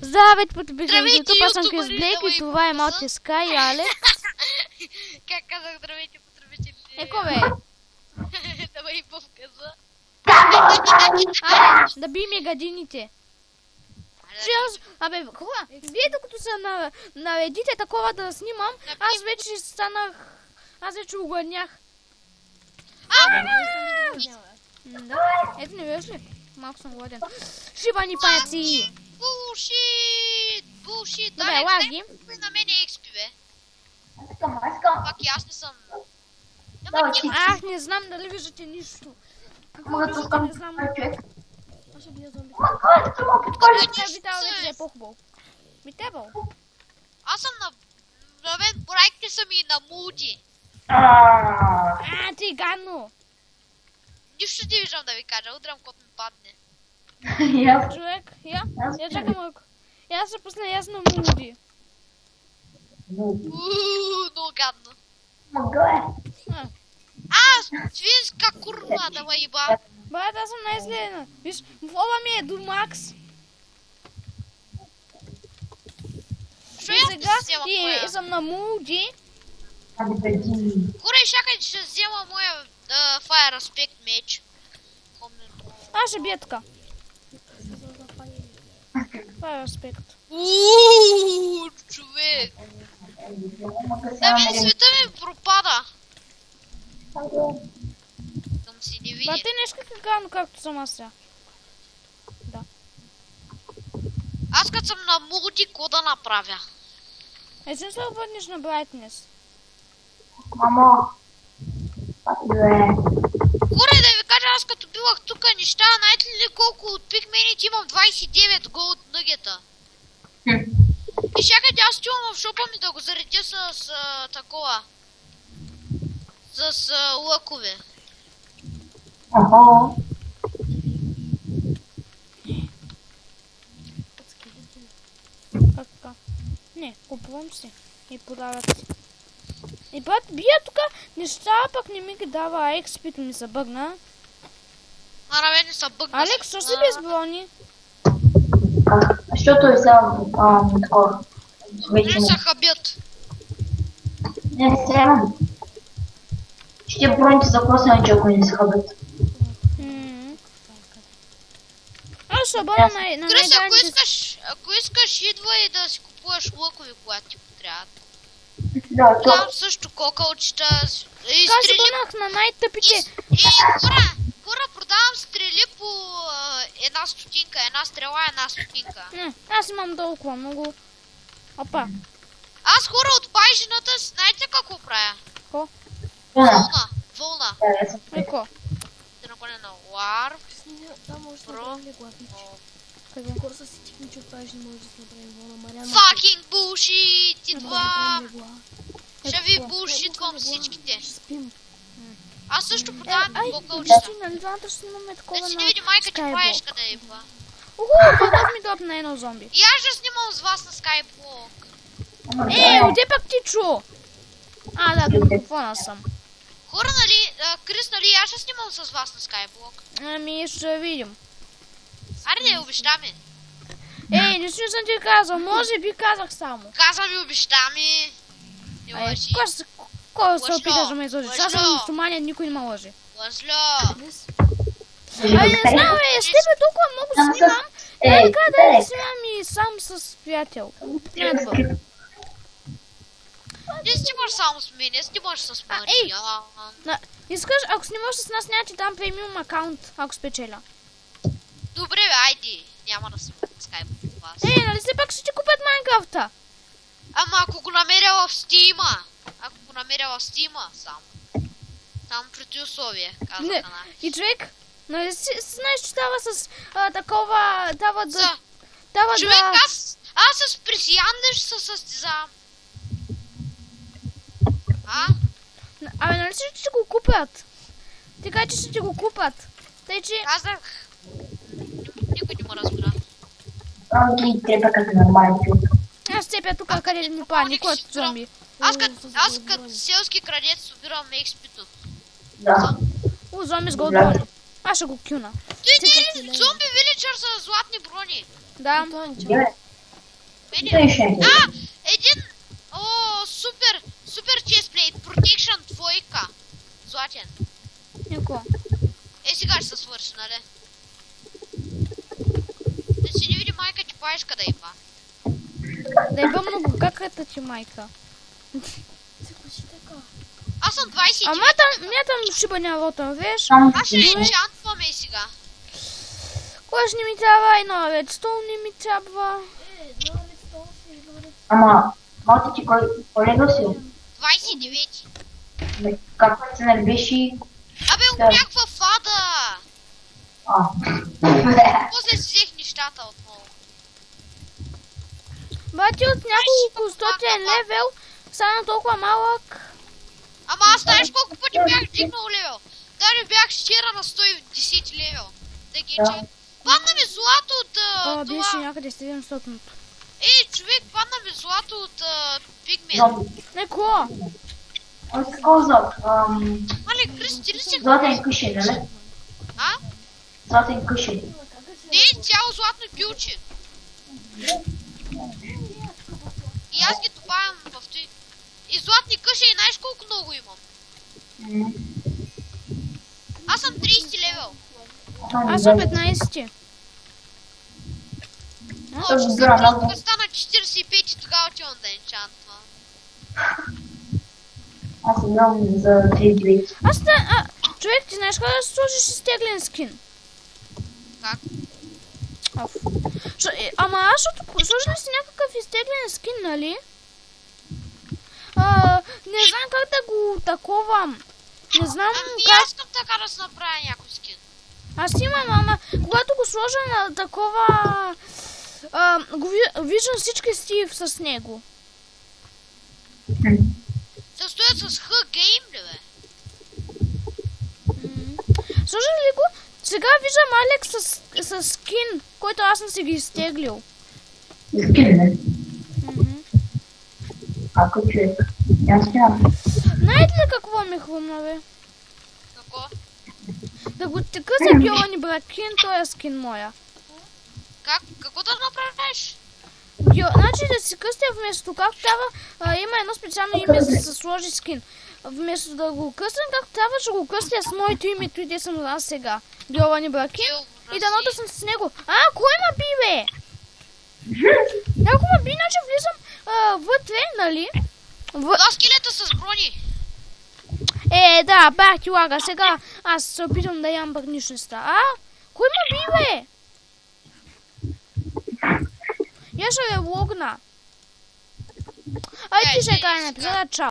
Здравейте, потребителите, тук съм Крис Блейк и това е малкият Скай и Алек. Как казах, здравейте, потребители? Еко бе. Давай повказа. Абе, да би ми гадините. Абе, хора, вие докато се наредите такова да снимам, аз вече станах... Аз вече огладнях. Да, ето не виждаш ли? Малко съм гладен. Шибани паяци! Булшит! Добре, лаги. На мен е експи, бе. Искам. Пак и аз не съм. Ах, не знам дали виждате нищо. Какво виждате, не знам. Аз ще бия зомби. Тя Витал вече е по-хубаво. Витебъл. Аз съм на мен проекти са ми на мулти. Ти гадно. Нищо не виждам да ви кажа, удрям кот ми падне. Човек, я чакай малко. Я ще пусна ясно мулти. Много гадно. Мога Свинска курва, давай еба. Брат, аз съм най-злена. Виж, фола ми е до макс. Що И я сега взема и моя? съм на мулти. Хора, чакай, ще взема моя Fire Aspect меч. Аз ще бия така. Това е аспект. Човек. Да, мен света ми пропада. Съм си не види. Ба, ти нещо как е гадно, както съм аз сега. Да. Аз като съм на мулти, какво да направя? Ето не се обърнеш на брайтнес. Мамо. Хора, да ви кажа, аз като бивах тук неща, знаете ли колко от пикмените имам 29 голд нъгета. И чакайте, аз отивам в шопа ми да го заредя с такова. С лъкове. Охо. Как така? Не, купувам си. И подаръци. И брат, бия тук неща, пък не ми ги дава, а експито ми се бъгна. На мен не са бъгна. Алекс, що си без брони? Защото е само такова. Не са хабят. Не, срямам. Ще броните за косъм, че ако не се хабят. Аз ще бъда на Крис, най-дайните... ако искаш, идвай да си купуваш лъкови, когато ти потрябват. Да, Там също кокалчета. И Как се стрели. бъднах на най-тъпите? Хора, продавам стрели по една стотинка. Една стрела, една стотинка. Не, аз имам толкова много. Опа. Аз хора от байжината, знаете какво правя? Ко? Вълна. Еко. Те наколя на War. Да, може да направим главнич. Къде? Скоро са си тихни, че от това ще може да се направим вълна. Мариана. Fucking bullshit! Идвам! Ще ви Еко. булшитквам всичките. Ще спим. Аз също продавам Ай, кокалчета. вижте, нали двамата ще снимаме такова Да си на не види майка, че правиш Skyblock. къде е ба. Пътък ми допна едно зомби. И аз ще снимам с вас на Skyblock. Отде пък ти чу? Да, до микрофона съм. Хора, нали, Крис, нали, аз ще снимам с вас на Skyblock. Ами, ще видим. Аре, не обещаме. Не съм ти казал, може би казах само. Каза ми, обеща ми. Не лъжи. Кой се Лъжло, опиташ да ме излъжиш? Аз съм лъжло. мусулманин, никой не ме лъжи. Лъжло. Не знам, с тебе толкова много снимам. Така да снимам и сам с приятел. Не снимаш само с мен, не снимаш с Мария. Искаш, ако снимаш с нас, няма ти дам премиум акаунт, ако спечеля. Добре, бе, айди. Няма да снимам на Skyblock с вас. Нали все пак ще ти купят Майнкрафта? Ама ако го намеря в Стима. Ако го намеря в Стима, само. Само при условие, казаха на. И човек, нали знаеш, че дава с такова, дава да... Човек, аз с пресиянеш се състезавам. Нали ще го купят? Така че ще ти го купят. Тъй, че... Казах. Никой не ме разбира. Ги трябва като нормален човек. Аз цепя тук, къде ми па, никой от зомби. Аз като селски крадец собирам експито. Да. Зомби с голдброни. Аз ще го кюна. Той не е зомби виличър с златни брони. Да. Той ще е. Един... О, супер честплейт, Protection 2. Златен. Нико. Сега ще се свърши, нали? Да си не види майка ти паешка да има. Да има много каката ти майка. Аз съм 29. Ама там шиба няма там, виж? Аз ще енчантваме сега. Кой ще не ми трябва едно, редстоун не ми трябва. Ама, малко ти кой легъл си? 29. Как се не беше? Абе, някаква фада. После си взех нещата отново. Бати от няколко стотен левел, стана толкова малък. Ама аз знаеш колко пъти бях дигнал левел. Даже бях вчера на 110 левел. Да ги че. Падна ми злато от това... Беше някъде 700. Човек, падна ми злато от пигмент. Неко? Ой, какво злат? Мале, кръсти ли си? Златен къшен, нали? Златен къшен. Не, цяло златно билче. И аз ги добавям в той. И златни къши, и знаеш колко много имам? Аз съм 30 левел. Аз съм 15. Ще се стана 45 и тогава отивам да енчантвам. Аз съм много за 32. Човек, ти знаеш как да сложиш изтеглен скин? Как? Ама аз сложи ли си някакъв изтеглен скин, нали? Не знам как да го таковам. Не знам как... Аз искам така да се направя някой скин. Аз имам, ама когато го сложа на такова... виждам всички стив с него. Да стоят с H-Game, ли бе? Сложи ли го? Сега виждам Алекс с скин, който аз съм си ги изтеглил. Скин, не? Ако човек. Аз нямам. Знаете ли какво ми хрумна, бе? Какво? Да го тека за Геони Бракин, той е скин моя. Какво да направиш? Значи да си къстя вместо както трябва, има едно специално име за да се сложи скин. Вместо да го късам както трябва, ще го къстя с моето името и де съм аз сега. Геони Бракин. И да нота съм с него. Кой ма би, бе? Някой ма би, иначе влизам вътре, нали? Това скелета с брони. Да, бах ти лага, сега аз се опитам да ям пък нищо не става. Кой ма би, бе? Я ще логна. Айде ти ще кажа на епизода, чао.